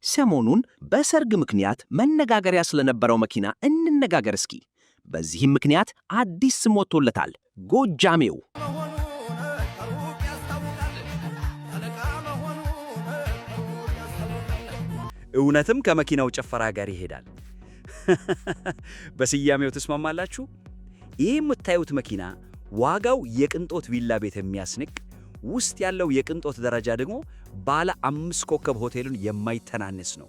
ሰሞኑን በሰርግ ምክንያት መነጋገሪያ ስለነበረው መኪና እንነጋገር እስኪ። በዚህም ምክንያት አዲስ ስም ወጥቶለታል፣ ጎጃሜው። እውነትም ከመኪናው ጭፈራ ጋር ይሄዳል። በስያሜው ተስማማላችሁ? ይህ የምታዩት መኪና ዋጋው የቅንጦት ቪላ ቤት የሚያስንቅ፣ ውስጥ ያለው የቅንጦት ደረጃ ደግሞ ባለ 5 ኮከብ ሆቴሉን የማይተናነስ ነው።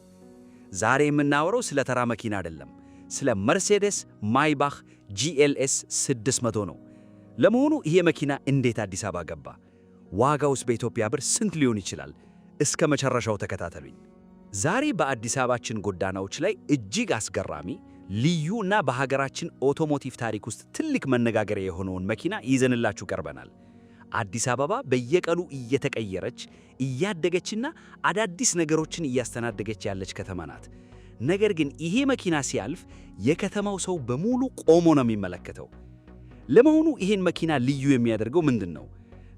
ዛሬ የምናወራው ስለ ተራ መኪና አይደለም፣ ስለ መርሴዴስ ማይባህ GLS 600 ነው። ለመሆኑ ይሄ መኪና እንዴት አዲስ አበባ ገባ? ዋጋውስ በኢትዮጵያ ብር ስንት ሊሆን ይችላል? እስከ መጨረሻው ተከታተሉኝ። ዛሬ በአዲስ አበባችን ጎዳናዎች ላይ እጅግ አስገራሚ፣ ልዩ እና በሀገራችን ኦቶሞቲቭ ታሪክ ውስጥ ትልቅ መነጋገሪያ የሆነውን መኪና ይዘንላችሁ ቀርበናል። አዲስ አበባ በየቀኑ እየተቀየረች እያደገችና አዳዲስ ነገሮችን እያስተናደገች ያለች ከተማ ናት። ነገር ግን ይሄ መኪና ሲያልፍ የከተማው ሰው በሙሉ ቆሞ ነው የሚመለከተው። ለመሆኑ ይሄን መኪና ልዩ የሚያደርገው ምንድን ነው?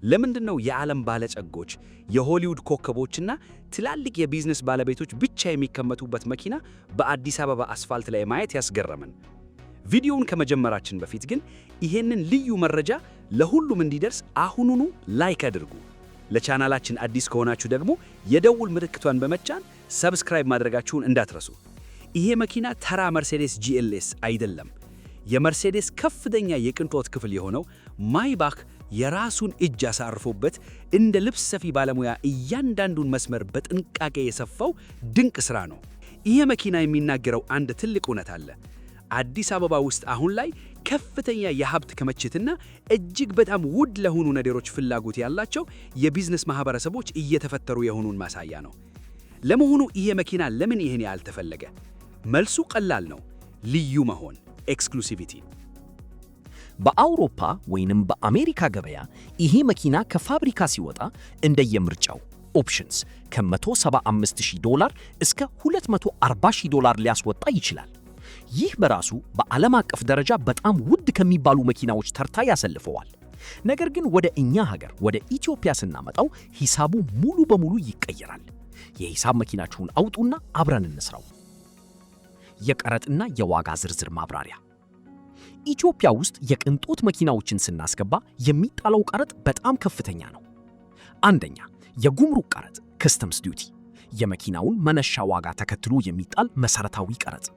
ለምንድን ነው የዓለም ባለጸጎች፣ የሆሊውድ ኮከቦችና ትላልቅ የቢዝነስ ባለቤቶች ብቻ የሚከመቱበት መኪና በአዲስ አበባ አስፋልት ላይ ማየት ያስገረመን? ቪዲዮውን ከመጀመራችን በፊት ግን ይሄንን ልዩ መረጃ ለሁሉም እንዲደርስ አሁኑኑ ላይክ አድርጉ። ለቻናላችን አዲስ ከሆናችሁ ደግሞ የደውል ምልክቷን በመጫን ሰብስክራይብ ማድረጋችሁን እንዳትረሱ። ይሄ መኪና ተራ መርሴዴስ GLS አይደለም። የመርሴዴስ ከፍተኛ የቅንጦት ክፍል የሆነው ማይባህ የራሱን እጅ አሳርፎበት እንደ ልብስ ሰፊ ባለሙያ እያንዳንዱን መስመር በጥንቃቄ የሰፋው ድንቅ ሥራ ነው። ይሄ መኪና የሚናገረው አንድ ትልቅ እውነት አለ። አዲስ አበባ ውስጥ አሁን ላይ ከፍተኛ የሀብት ክምችትና እጅግ በጣም ውድ ለሆኑ ነገሮች ፍላጎት ያላቸው የቢዝነስ ማህበረሰቦች እየተፈጠሩ የሆኑን ማሳያ ነው። ለመሆኑ ይሄ መኪና ለምን ይህን ያህል ተፈለገ? መልሱ ቀላል ነው። ልዩ መሆን፣ ኤክስክሉሲቪቲ። በአውሮፓ ወይንም በአሜሪካ ገበያ ይሄ መኪና ከፋብሪካ ሲወጣ እንደየምርጫው ኦፕሽንስ ከ$175,000 እስከ $240,000 ሊያስወጣ ይችላል። ይህ በራሱ በዓለም አቀፍ ደረጃ በጣም ውድ ከሚባሉ መኪናዎች ተርታ ያሰልፈዋል። ነገር ግን ወደ እኛ ሀገር ወደ ኢትዮጵያ ስናመጣው ሂሳቡ ሙሉ በሙሉ ይቀየራል። የሂሳብ መኪናችሁን አውጡና አብረን እንስራው። የቀረጥና የዋጋ ዝርዝር ማብራሪያ። ኢትዮጵያ ውስጥ የቅንጦት መኪናዎችን ስናስገባ የሚጣለው ቀረጥ በጣም ከፍተኛ ነው። አንደኛ፣ የጉምሩክ ቀረጥ ከስተምስ ዲዩቲ፣ የመኪናውን መነሻ ዋጋ ተከትሎ የሚጣል መሰረታዊ ቀረጥ።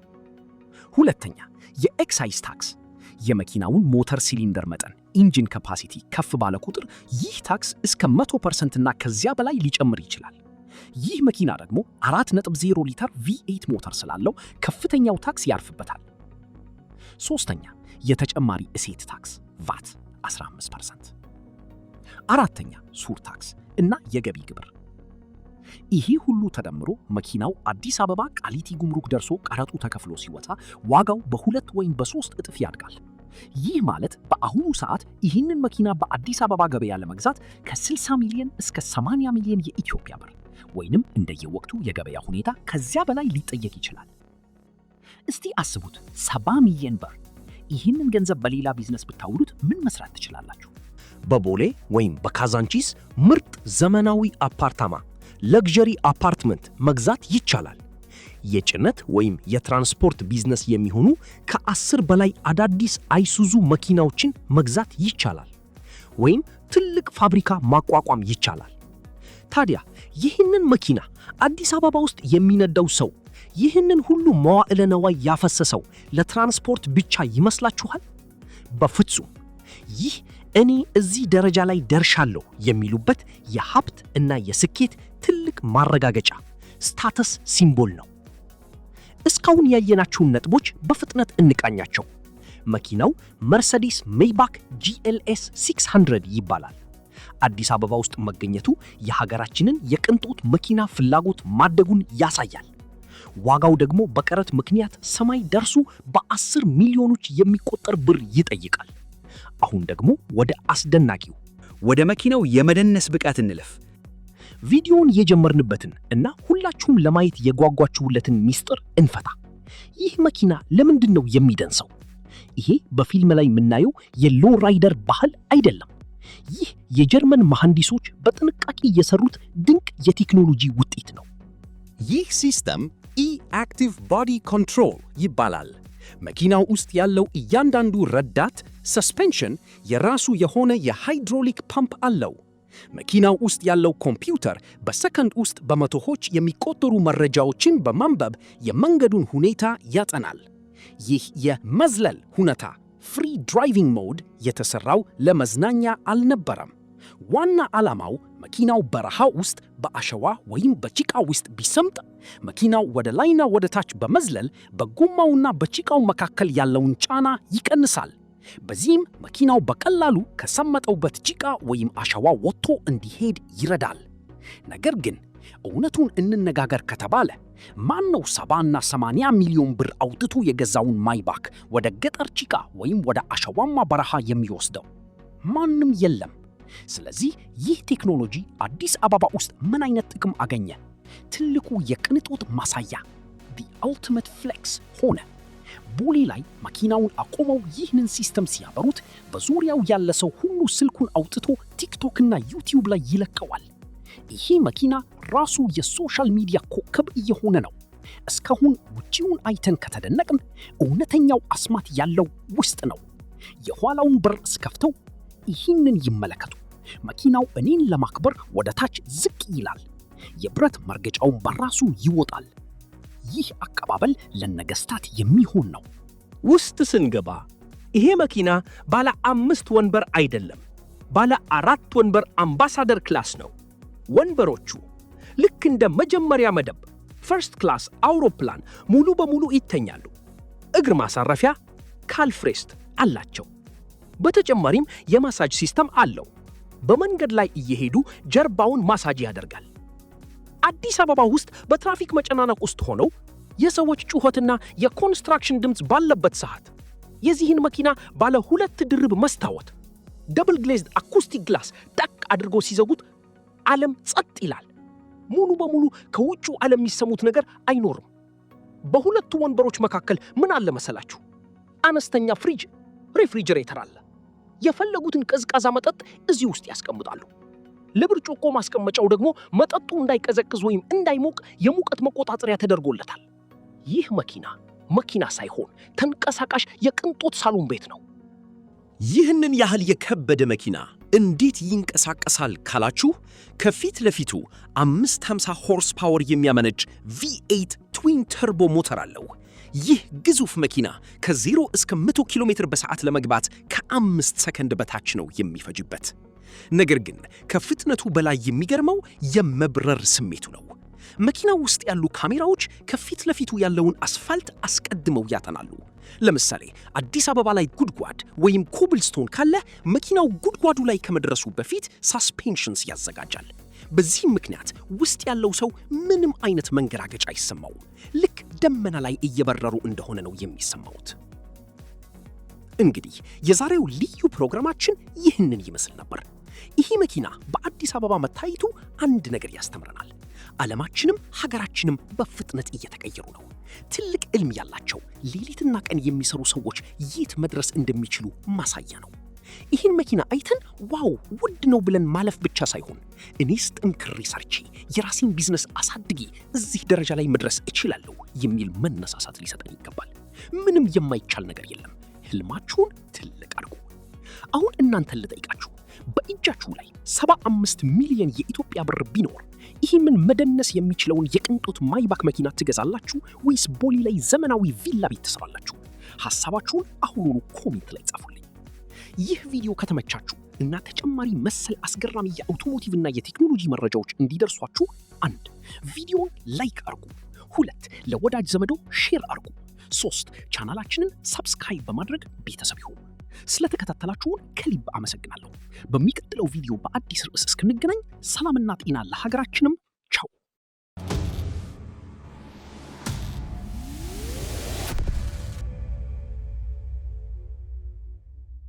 ሁለተኛ፣ የኤክሳይዝ ታክስ፣ የመኪናውን ሞተር ሲሊንደር መጠን ኢንጂን ካፓሲቲ ከፍ ባለ ቁጥር ይህ ታክስ እስከ 100% እና ከዚያ በላይ ሊጨምር ይችላል። ይህ መኪና ደግሞ 4.0 ሊትር V8 ሞተር ስላለው ከፍተኛው ታክስ ያርፍበታል። ሶስተኛ፣ የተጨማሪ እሴት ታክስ ቫት 15%። አራተኛ፣ ሱር ታክስ እና የገቢ ግብር። ይሄ ሁሉ ተደምሮ መኪናው አዲስ አበባ ቃሊቲ ጉምሩክ ደርሶ ቀረጡ ተከፍሎ ሲወጣ ዋጋው በ2 ወይም በ3 እጥፍ ያድጋል። ይህ ማለት በአሁኑ ሰዓት ይህንን መኪና በአዲስ አበባ ገበያ ለመግዛት ከ60 ሚሊዮን እስከ 80 ሚሊዮን የኢትዮጵያ ብር ወይንም እንደየወቅቱ የገበያ ሁኔታ ከዚያ በላይ ሊጠየቅ ይችላል። እስቲ አስቡት፣ 70 ሚሊዮን ብር። ይህንን ገንዘብ በሌላ ቢዝነስ ብታውሉት ምን መስራት ትችላላችሁ? በቦሌ ወይም በካዛንቺስ ምርጥ ዘመናዊ አፓርታማ ለግዠሪ አፓርትመንት መግዛት ይቻላል። የጭነት ወይም የትራንስፖርት ቢዝነስ የሚሆኑ ከ10 በላይ አዳዲስ አይሱዙ መኪናዎችን መግዛት ይቻላል። ወይም ትልቅ ፋብሪካ ማቋቋም ይቻላል። ታዲያ ይህንን መኪና አዲስ አበባ ውስጥ የሚነዳው ሰው ይህንን ሁሉ መዋዕለ ነዋይ ያፈሰሰው ለትራንስፖርት ብቻ ይመስላችኋል? በፍጹም። ይህ እኔ እዚህ ደረጃ ላይ ደርሻለሁ የሚሉበት የሀብት እና የስኬት ትልቅ ማረጋገጫ ስታተስ ሲምቦል ነው። እስካሁን ያየናቸውን ነጥቦች በፍጥነት እንቃኛቸው። መኪናው መርሴዲስ ሜይባክ GLS 600 ይባላል። አዲስ አበባ ውስጥ መገኘቱ የሀገራችንን የቅንጦት መኪና ፍላጎት ማደጉን ያሳያል። ዋጋው ደግሞ በቀረጥ ምክንያት ሰማይ ደርሶ በ10 ሚሊዮኖች የሚቆጠር ብር ይጠይቃል። አሁን ደግሞ ወደ አስደናቂው ወደ መኪናው የመደነስ ብቃት እንለፍ። ቪዲዮውን የጀመርንበትን እና ሁላችሁም ለማየት የጓጓችሁለትን ሚስጥር እንፈታ። ይህ መኪና ለምንድን ነው የሚደንሰው? ይሄ በፊልም ላይ የምናየው የሎ ራይደር ባህል አይደለም። ይህ የጀርመን መሐንዲሶች በጥንቃቄ የሰሩት ድንቅ የቴክኖሎጂ ውጤት ነው። ይህ ሲስተም ኢአክቲቭ ቦዲ ኮንትሮል ይባላል። መኪናው ውስጥ ያለው እያንዳንዱ ረዳት ሰስፔንሽን የራሱ የሆነ የሃይድሮሊክ ፓምፕ አለው። መኪናው ውስጥ ያለው ኮምፒውተር በሰከንድ ውስጥ በመቶዎች የሚቆጠሩ መረጃዎችን በማንበብ የመንገዱን ሁኔታ ያጠናል። ይህ የመዝለል ሁኔታ ፍሪ ድራይቪንግ ሞድ የተሰራው ለመዝናኛ አልነበረም። ዋና ዓላማው መኪናው በረሃ ውስጥ በአሸዋ ወይም በጭቃ ውስጥ ቢሰምጥ መኪናው ወደ ላይና ወደ ታች በመዝለል በጎማውና በጭቃው መካከል ያለውን ጫና ይቀንሳል። በዚህም መኪናው በቀላሉ ከሰመጠውበት ጭቃ ወይም አሸዋ ወጥቶ እንዲሄድ ይረዳል። ነገር ግን እውነቱን እንነጋገር ከተባለ ማነው 70 እና 80 ሚሊዮን ብር አውጥቶ የገዛውን ማይባክ ወደ ገጠር ጭቃ ወይም ወደ አሸዋማ በረሃ የሚወስደው? ማንም የለም። ስለዚህ ይህ ቴክኖሎጂ አዲስ አበባ ውስጥ ምን አይነት ጥቅም አገኘ? ትልቁ የቅንጦት ማሳያ the ultimate flex ሆነ። ቦሌ ላይ መኪናውን አቆመው ይህንን ሲስተም ሲያበሩት በዙሪያው ያለ ሰው ሁሉ ስልኩን አውጥቶ ቲክቶክ እና ዩቲዩብ ላይ ይለቀዋል። ይህ መኪና ራሱ የሶሻል ሚዲያ ኮከብ እየሆነ ነው። እስካሁን ውጪውን አይተን ከተደነቅን እውነተኛው አስማት ያለው ውስጥ ነው። የኋላውን በር እስከፍተው ይህንን ይመለከቱ። መኪናው እኔን ለማክበር ወደ ታች ዝቅ ይላል። የብረት መርገጫውን በራሱ ይወጣል። ይህ አቀባበል ለነገስታት የሚሆን ነው። ውስጥ ስንገባ ይሄ መኪና ባለ 5 ወንበር አይደለም፣ ባለ 4 ወንበር አምባሳደር ክላስ ነው። ወንበሮቹ ልክ እንደ መጀመሪያ መደብ ፈርስት ክላስ አውሮፕላን ሙሉ በሙሉ ይተኛሉ። እግር ማሳረፊያ ካልፍሬስት አላቸው። በተጨማሪም የማሳጅ ሲስተም አለው። በመንገድ ላይ እየሄዱ ጀርባውን ማሳጅ ያደርጋል። አዲስ አበባ ውስጥ በትራፊክ መጨናነቅ ውስጥ ሆነው የሰዎች ጩኸትና የኮንስትራክሽን ድምፅ ባለበት ሰዓት የዚህን መኪና ባለ 2 ድርብ መስታወት ደብል ግሌዝድ አኩስቲክ ግላስ ጠቅ አድርጎ ሲዘጉት ዓለም ጸጥ ይላል። ሙሉ በሙሉ ከውጭው ዓለም የሚሰሙት ነገር አይኖርም። በሁለቱ ወንበሮች መካከል ምን አለ መሰላችሁ? አነስተኛ ፍሪጅ ሬፍሪጀሬተር አለ። የፈለጉትን ቀዝቃዛ መጠጥ እዚህ ውስጥ ያስቀምጣሉ። ለብርጭቆ ማስቀመጫው ደግሞ መጠጡ እንዳይቀዘቅዝ ወይም እንዳይሞቅ የሙቀት መቆጣጠሪያ ተደርጎለታል። ይህ መኪና ሳይሆን ተንቀሳቃሽ የቅንጦት ሳሎን ቤት ነው። ይህንን ያህል የከበደ መኪና እንዴት ይንቀሳቀሳል ካላችሁ፣ ከፊት ለፊቱ 550 ሆርስ ፓወር የሚያመነጭ V8 ትዊን ተርቦ ሞተር አለው። ይህ ግዙፍ መኪና ከ0 እስከ 100 ኪሎ ሜትር በሰዓት ለመግባት ከ5 ሰከንድ በታች ነው የሚፈጅበት። ነገር ግን ከፍጥነቱ በላይ የሚገርመው የመብረር ስሜቱ ነው። መኪናው ውስጥ ያሉ ካሜራዎች ከፊት ለፊቱ ያለውን አስፋልት አስቀድመው ያጠናሉ። ለምሳሌ አዲስ አበባ ላይ ጉድጓድ ወይም ኮብልስቶን ካለ መኪናው ጉድጓዱ ላይ ከመድረሱ በፊት ሳስፔንሽንስ ያዘጋጃል። በዚህም ምክንያት ውስጥ ያለው ሰው ምንም አይነት መንገራገጭ አይሰማውም። ልክ ደመና ላይ እየበረሩ እንደሆነ ነው የሚሰማውት። እንግዲህ የዛሬው ልዩ ፕሮግራማችን ይህንን ይመስል ነበር። ይህ መኪና በአዲስ አበባ መታየቱ አንድ ነገር ያስተምረናል። ዓለማችንም ሀገራችንም በፍጥነት እየተቀየሩ ነው። ትልቅ ዕልም ያላቸው ሌሊትና ቀን የሚሰሩ ሰዎች የት መድረስ እንደሚችሉ ማሳያ ነው። ይህን መኪና አይተን ዋው ውድ ነው ብለን ማለፍ ብቻ ሳይሆን እኔስ ጠንክሬ ሰርቼ የራሴን ቢዝነስ አሳድጌ እዚህ ደረጃ ላይ መድረስ እችላለሁ የሚል መነሳሳት ሊሰጠን ይገባል። ምንም የማይቻል ነገር የለም። ህልማችሁን ትልቅ አድርጉ። አሁን እናንተን ልጠይቃችሁ፣ በእጃችሁ ላይ 75 ሚሊዮን የኢትዮጵያ ብር ቢኖር ይህንን መደነስ የሚችለውን የቅንጦት ማይባክ መኪና ትገዛላችሁ ወይስ ቦሌ ላይ ዘመናዊ ቪላ ቤት ትሰራላችሁ? ሐሳባችሁን አሁኑኑ ኮሜንት ላይ ጻፉልኝ። ይህ ቪዲዮ ከተመቻችሁ እና ተጨማሪ መሰል አስገራሚ የአውቶሞቲቭ እና የቴክኖሎጂ መረጃዎች እንዲደርሷችሁ 1. ቪዲዮውን ላይክ አድርጉ። 2. ለወዳጅ ዘመዶ ሼር አድርጉ። 3. ቻናላችንን ሰብስክራይብ በማድረግ ቤተሰብ ይሁኑ። ስለተከታተላችሁን ከልብ አመሰግናለሁ። በሚቀጥለው ቪዲዮ በአዲስ ርዕስ እስክንገናኝ ሰላምና ጤና ለሀገራችንም